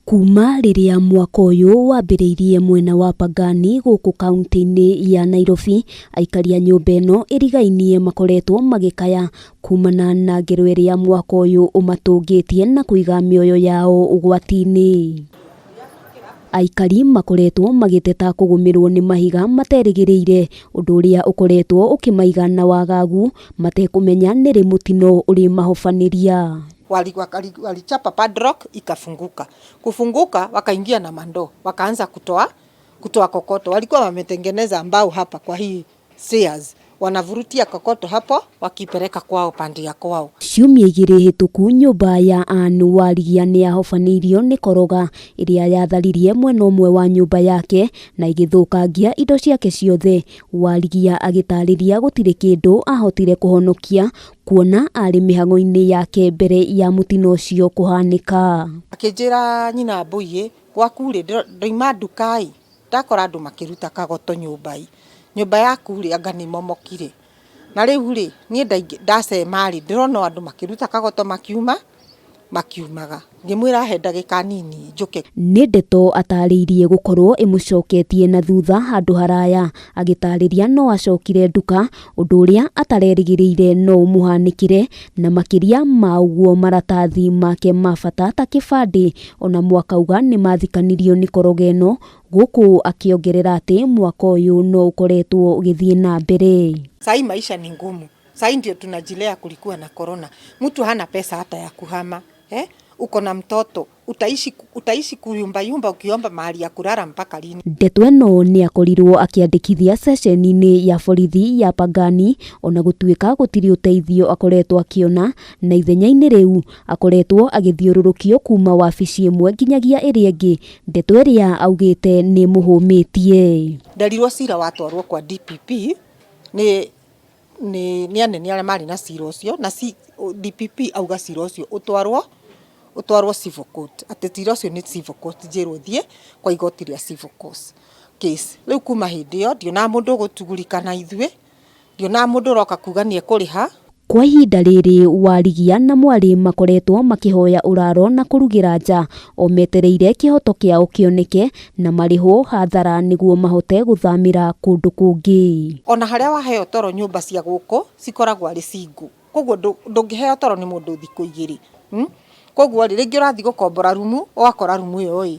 Kuuma riria mwaka uyu wambiriirie mwena wa Pangani guku kaunti-ini ya Nairobi, aikari a nyumba ino irigainie makoretwo magikaya kumana na ngero iria mwaka uyu umatungitie na kuiga mioyo yao ugwati-ini. Aikari makoretwo magiteta kugumirwo ni mahiga materigiriire, undu uria ukoretwo ukimaiga na wagagu matekumenya ni ri mutino uri mahofaniria. Walichapa padlock ikafunguka. Kufunguka wakaingia na mandoo, wakaanza kutoa kokoto. Walikuwa wametengeneza mbao hapa kwa hii stairs. Wanavurutia kokoto hapo wakipeleka kwao pande ya kwao. Ciumia igiri hituku nyumba ya anu warigia ni ahofanirio ni koroga iria yatharirie mwena umwe wa nyumba yake na igithukangia indo ciake ciothe. Warigia agitariria gutire kindu ahotire kuhonokia kuona ari mihango-ini yake mbere ya mutino ucio kuhanika. Akijira nyina mbuye gwaku ri ndoima ndukai ndakora andu makiruta kagoto nyumba yaku ri anga ni momokire na riu ri nie ndacema ri ndirona andu makiruta kagoto makiumaga ngimwira he ndagika nini njuke. Ni ndeto atariirie gukorwo imucoketie na thutha handu haraya, agitariria no acokire nduka undu uria atarerigiriire no umuhanikire na makiria ma uguo maratathi make mabata ta kibandi ona mwakauga ni mathikanirio ni koroga ino, guku akiongerera ati mwaka uyu no ukoretwo ugithie na mbere. Sai maisha ni ngumu. Sai ndio tunajilea kulikuwa na corona. Mtu hana pesa hata ya kuhama. Uko na mtoto, utaishi kuyumba ukiomba mahali ya kulala mpaka lini? Ndeto ino ni akorirwo akiandikithia sesheni-ini ya borithi ya Pangani ona gutuika gutiri uteithio akoretwo akiona, na ithenya-ini riu akoretwo agithiururukio kuma wabici imwe nginyagia iria ingi, ndeto iria augite ni muhumitie. Ndarirwo cira watwarwo kwa DPP ni anene aria mari na cira ucio, na DPP auga cira ucio utwarwo civil court. Ati cira ucio ni civil court njirwo thie kwa igoti ria civil court case. Riu kuma hindi yo ndiona mundu gutugurikana ithue, ndiona mundu roka kuga ni ekuriha. Kwa ihinda riri warigia na mwari makoretwo makihoya uraro na kurugira nja o metereire kihoto kiao kioneke na mariho hathara niguo mahote guthamira kundu kungi. Ona haria waheo toro nyumba cia guku cikoragwo ari cingu, koguo ndungiheo toro ni mundu thiku igiri. Koguo ringi urathi gukombora rumu ugakora rumu iyo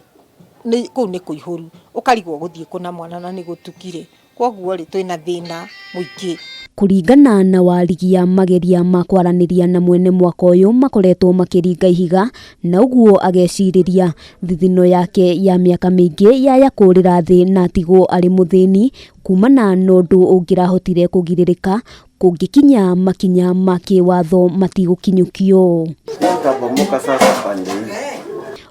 ni kuu ni kuihuru ukarigwo guthie kuna mwana na ni gutukire. Koguo twina thina muingi. Kuringana na warigia mageria ma kwaraniria na mwene mwaka uyu makoretwo makiringa ihiga, na uguo ageciriria thithino yake ya miaka mingi ya kurira thi na tigo ari muthini kumana na undu ungirahotire kugiririka kungikinya makinya ma kiwatho matigukinyukio.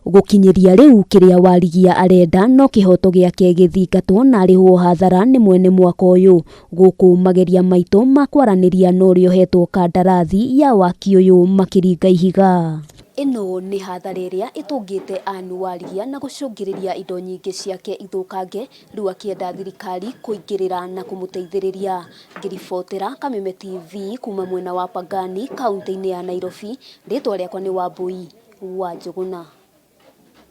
Gukinyiria riu kiria warigia arenda no kihoto giake githingatwo na ariho hathara ni mwene mwaka uyu, guku mageria maitho ma kwaraniria no riohetwo kandarathi ya waki uyu makiringa ihiga. Ino ni hathara iria itungite anu warigia na gucungiriria indo nyingi ciake ithukange, riu akienda thirikari kuingirira na kumuteithiriria. Ngiribotera Kameme TV kuma mwena wa Pangani kaunti-ini ya Nairobi, ritwa riakwa ni Wambui wa Njuguna.